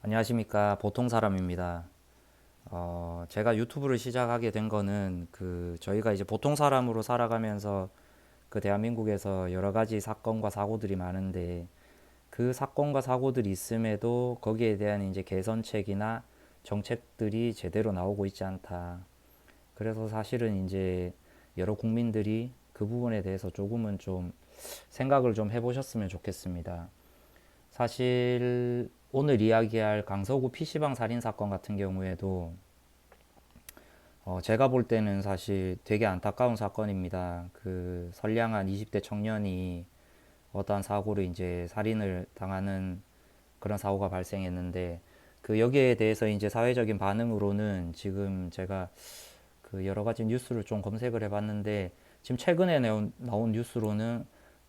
안녕하십니까. 보통 사람입니다. 제가 유튜브를 시작하게 된 거는 저희가 이제 보통 사람으로 살아가면서 대한민국에서 여러 가지 사건과 사고들이 많은데 그 사건과 사고들이 있음에도 거기에 대한 이제 개선책이나 정책들이 제대로 나오고 있지 않다. 그래서 사실은 이제 여러 국민들이 그 부분에 대해서 조금은 좀 생각을 좀 해보셨으면 좋겠습니다. 사실 오늘 이야기할 강서구 PC방 살인 사건 같은 경우에도 제가 볼 때는 사실 되게 안타까운 사건입니다. 그 선량한 20대 청년이 어떠한 사고로 이제 살인을 당하는 그런 사고가 발생했는데 여기에 대해서 이제 사회적인 반응으로는 지금 제가 여러 가지 뉴스를 좀 검색을 해봤는데 지금 최근에 나온 뉴스로는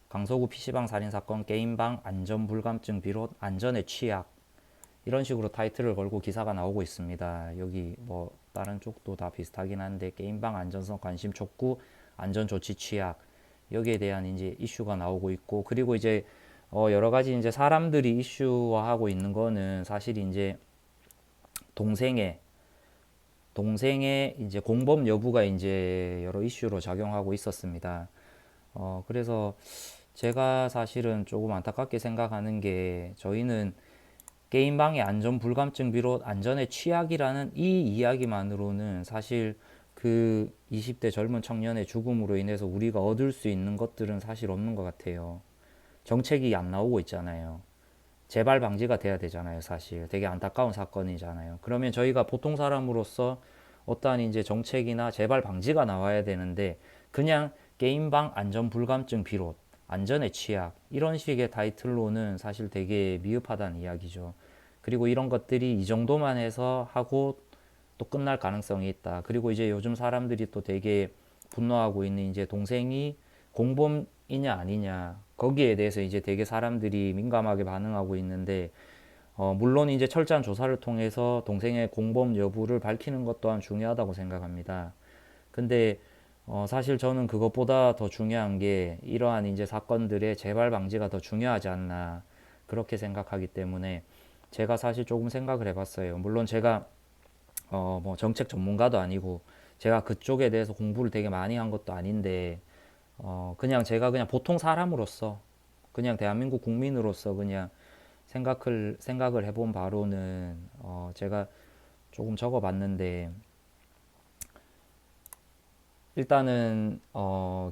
강서구 PC방 살인 사건 게임방 안전 불감증 비롯 안전의 취약 이런 식으로 타이틀을 걸고 기사가 나오고 있습니다. 여기 뭐 다른 쪽도 다 비슷하긴 한데 게임방 안전성 관심 촉구 안전 조치 취약 여기에 대한 이제 이슈가 나오고 있고 그리고 이제 여러 가지 이제 사람들이 이슈화하고 있는 거는 사실 이제 동생의 동생의 이제 공범 여부가 이제 여러 이슈로 작용하고 있었습니다. 그래서 제가 사실은 조금 안타깝게 생각하는 게 저희는 게임방의 안전 불감증 비롯 안전의 취약이라는 이 이야기만으로는 사실 그 20대 젊은 청년의 죽음으로 인해서 우리가 얻을 수 있는 것들은 사실 없는 것 같아요. 정책이 안 나오고 있잖아요. 재발 방지가 돼야 되잖아요, 사실. 되게 안타까운 사건이잖아요. 그러면 저희가 보통 사람으로서 어떠한 이제 정책이나 재발 방지가 나와야 되는데 그냥 게임방 안전 불감증 비롯 안전의 취약 이런 식의 타이틀로는 사실 되게 미흡하다는 이야기죠. 그리고 이런 것들이 이 정도만 해서 하고 또 끝날 가능성이 있다. 그리고 이제 요즘 사람들이 또 되게 분노하고 있는 이제 동생이 공범이냐 아니냐 거기에 대해서 이제 되게 사람들이 민감하게 반응하고 있는데 물론 이제 철저한 조사를 통해서 동생의 공범 여부를 밝히는 것 또한 중요하다고 생각합니다. 근데 사실 저는 그것보다 더 중요한 게 이러한 이제 사건들의 재발 방지가 더 중요하지 않나 그렇게 생각하기 때문에 제가 사실 조금 생각을 해봤어요. 물론 제가 뭐 정책 전문가도 아니고 제가 그쪽에 대해서 공부를 되게 많이 한 것도 아닌데 그냥 제가 그냥 보통 사람으로서 그냥 대한민국 국민으로서 그냥 생각을 해본 바로는 제가 조금 적어봤는데 일단은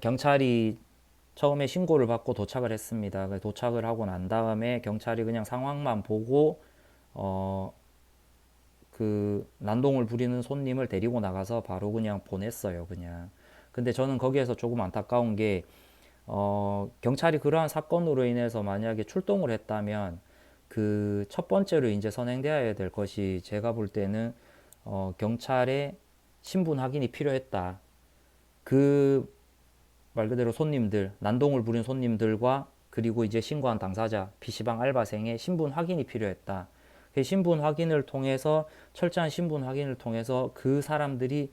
경찰이 처음에 신고를 받고 도착을 했습니다. 도착을 하고 난 다음에 경찰이 그냥 상황만 보고 어, 난동을 부리는 손님을 데리고 나가서 바로 그냥 보냈어요. 그냥. 근데 저는 거기에서 조금 안타까운 게 경찰이 그러한 사건으로 인해서 만약에 출동을 했다면 그 첫 번째로 이제 선행되어야 될 것이 제가 볼 때는 경찰의 신분 확인이 필요했다. 그 말 그대로 손님들, 난동을 부린 손님들과 그리고 이제 신고한 당사자, PC방 알바생의 신분 확인이 필요했다. 그 신분 확인을 통해서 철저한 신분 확인을 통해서 그 사람들이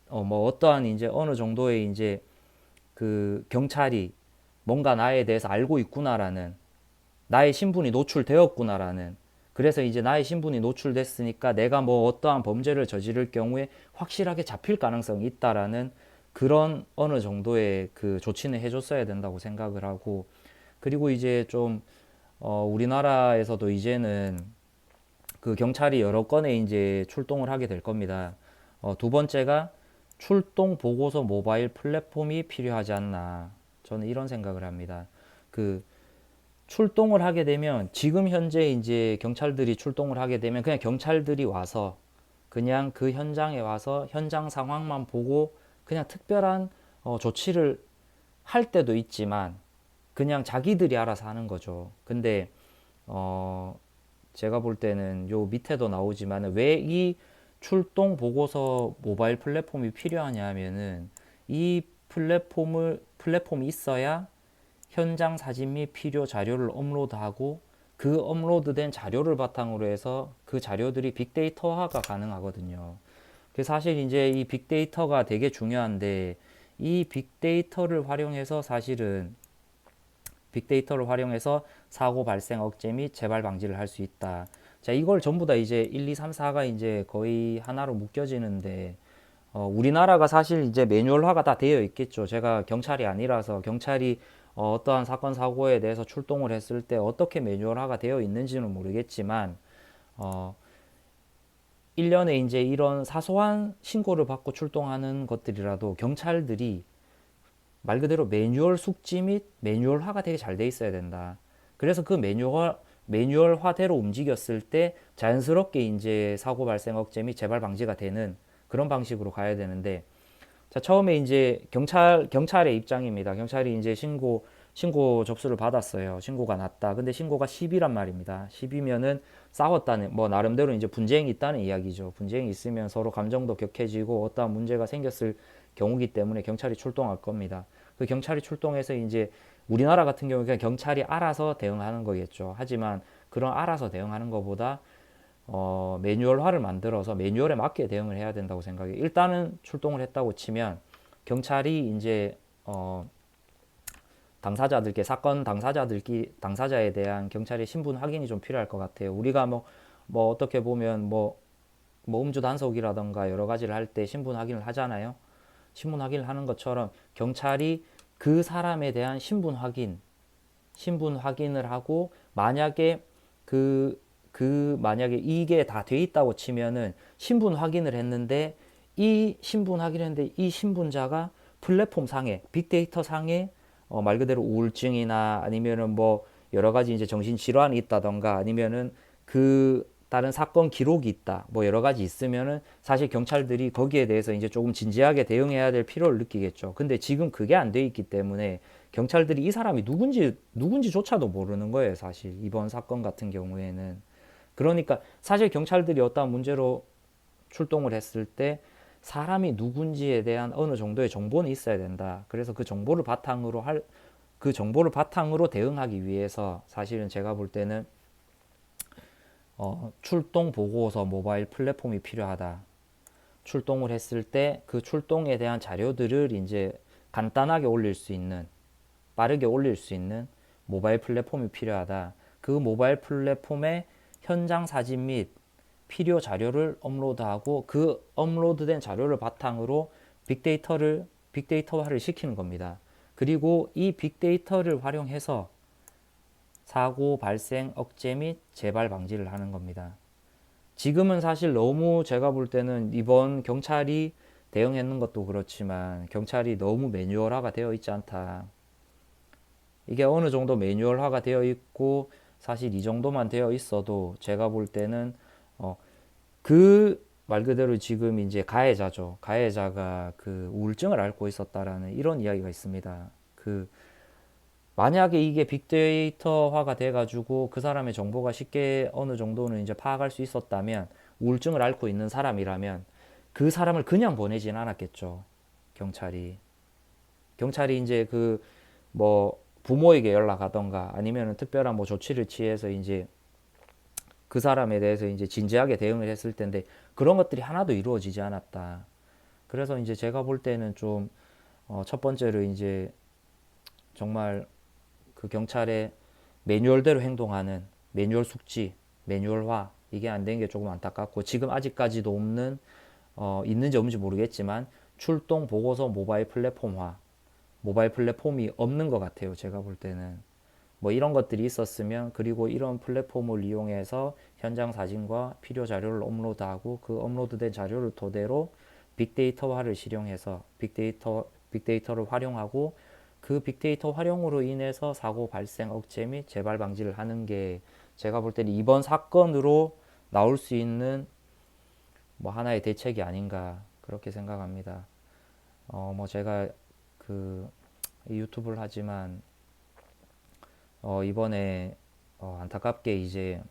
뭐 어떠한 이제 어느 정도의 이제 경찰이 뭔가 나에 대해서 알고 있구나라는 나의 신분이 노출되었구나라는 그래서 이제 나의 신분이 노출됐으니까 내가 뭐 어떠한 범죄를 저지를 경우에 확실하게 잡힐 가능성이 있다라는 그런 어느 정도의 조치는 해줬어야 된다고 생각을 하고 그리고 이제 좀 우리나라에서도 이제는 경찰이 여러 건의 이제 출동을 하게 될 겁니다. 두 번째가 출동 보고서 모바일 플랫폼이 필요하지 않나 저는 이런 생각을 합니다. 그 출동을 하게 되면 지금 현재 이제 경찰들이 출동을 하게 되면 그냥 경찰들이 와서 그냥 그 현장에 와서 현장 상황만 보고 그냥 특별한 조치를 할 때도 있지만 그냥 자기들이 알아서 하는 거죠. 근데 어 제가 볼 때는 요 밑에도 나오지만 왜 이 출동 보고서 모바일 플랫폼이 필요하냐 하면은 이 플랫폼이 있어야 현장 사진 및 필요 자료를 업로드하고 그 업로드된 자료를 바탕으로 해서 그 자료들이 빅데이터화가 가능하거든요. 그래서 사실 이제 이 빅데이터가 되게 중요한데 이 빅데이터를 활용해서 사고 발생 억제 및 재발 방지를 할 수 있다. 자, 이걸 전부 다 이제 1, 2, 3, 4가 이제 거의 하나로 묶여지는데, 우리나라가 사실 이제 매뉴얼화가 다 되어 있겠죠. 제가 경찰이 아니라서 경찰이 떠한 사건 사고에 대해서 출동을 했을 때 어떻게 매뉴얼화가 되어 있는지는 모르겠지만, 어, 1년에 이제 이런 사소한 신고를 받고 출동하는 것들이라도 경찰들이 말 그대로 매뉴얼 숙지 및 매뉴얼화가 되게 잘 돼 있어야 된다. 그래서 그 매뉴얼화대로 움직였을 때 자연스럽게 이제 사고 발생 억제 및 재발 방지가 되는 그런 방식으로 가야 되는데, 자, 처음에 이제 경찰의 입장입니다. 경찰이 이제 신고 접수를 받았어요. 신고가 났다. 근데 신고가 10이란 말입니다. 10이면은 싸웠다는, 뭐, 나름대로 이제 분쟁이 있다는 이야기죠. 분쟁이 있으면 서로 감정도 격해지고 어떠한 문제가 생겼을 경우기 때문에 경찰이 출동할 겁니다. 그 경찰이 출동해서 이제 우리나라 같은 경우에 그냥 경찰이 알아서 대응하는 거겠죠. 하지만 그런 알아서 대응하는 것보다 매뉴얼화를 만들어서 매뉴얼에 맞게 대응을 해야 된다고 생각해요. 일단은 출동을 했다고 치면 경찰이 이제 당사자들께 사건 당사자에 대한 경찰의 신분 확인이 좀 필요할 것 같아요. 우리가 뭐 어떻게 보면 뭐 음주 단속이라던가 여러 가지를 할 때 신분 확인을 하잖아요. 신분 확인을 하는 것처럼 경찰이 그 사람에 대한 신분 확인을 하고 만약에 만약에 이게 다 돼 있다고 치면은 신분 확인했는데 이 신분자가 플랫폼 상에 빅데이터 상에 말 그대로 우울증이나 아니면은 뭐 여러 가지 이제 정신 질환이 있다던가 아니면은 그 다른 사건 기록이 있다 뭐 여러 가지 있으면은 사실 경찰들이 거기에 대해서 이제 조금 진지하게 대응해야 될 필요를 느끼겠죠. 근데 지금 그게 안 돼 있기 때문에 경찰들이 이 사람이 누군지조차도 모르는 거예요. 사실 이번 사건 같은 경우에는. 그러니까 사실 경찰들이 어떠한 문제로 출동을 했을 때 사람이 누군지에 대한 어느 정도의 정보는 있어야 된다. 그래서 그 정보를 바탕으로 대응하기 위해서 사실은 제가 볼 때는 출동 보고서 모바일 플랫폼이 필요하다. 출동을 했을 때 그 출동에 대한 자료들을 이제 간단하게 올릴 수 있는, 빠르게 올릴 수 있는 모바일 플랫폼이 필요하다. 그 모바일 플랫폼에 현장 사진 및 필요 자료를 업로드하고 그 업로드된 자료를 바탕으로 빅데이터화를 시키는 겁니다. 그리고 이 빅데이터를 활용해서 사고 발생 억제 및 재발 방지를 하는 겁니다. 지금은 사실 너무 제가 볼 때는 이번 경찰이 대응했는 것도 그렇지만 경찰이 너무 매뉴얼화가 되어 있지 않다. 이게 어느 정도 매뉴얼화가 되어 있고 사실 이 정도만 되어 있어도 제가 볼 때는 그 말 그대로 지금 이제 가해자죠. 가해자가 그 우울증을 앓고 있었다라는 이런 이야기가 있습니다. 그 만약에 이게 빅데이터화가 돼가지고 그 사람의 정보가 쉽게 어느 정도는 이제 파악할 수 있었다면 우울증을 앓고 있는 사람이라면 그 사람을 그냥 보내진 않았겠죠. 경찰이. 경찰이 이제 그 뭐 부모에게 연락하던가 아니면 특별한 뭐 조치를 취해서 이제 그 사람에 대해서 이제 진지하게 대응을 했을 텐데 그런 것들이 하나도 이루어지지 않았다. 그래서 이제 제가 볼 때는 좀 첫 번째로 이제 정말 그 경찰의 매뉴얼대로 행동하는 매뉴얼 숙지, 매뉴얼화 이게 안 된 게 조금 안타깝고 지금 아직까지도 없는 있는지 없는지 모르겠지만 출동 보고서 모바일 플랫폼이 없는 것 같아요. 제가 볼 때는 뭐 이런 것들이 있었으면 그리고 이런 플랫폼을 이용해서 현장 사진과 필요 자료를 업로드하고 그 업로드된 자료를 토대로 빅데이터화를 실용해서 빅데이터를 활용하고 그 빅데이터 활용으로 인해서 사고 발생 억제 및 재발 방지를 하는 게 제가 볼 때는 이번 사건으로 나올 수 있는 뭐 하나의 대책이 아닌가 그렇게 생각합니다. 뭐 제가 그 유튜브를 하지만 이번에 안타깝게 이제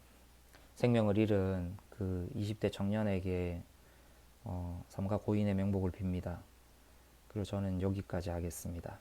생명을 잃은 그 20대 청년에게 삼가 고인의 명복을 빕니다. 그리고 저는 여기까지 하겠습니다.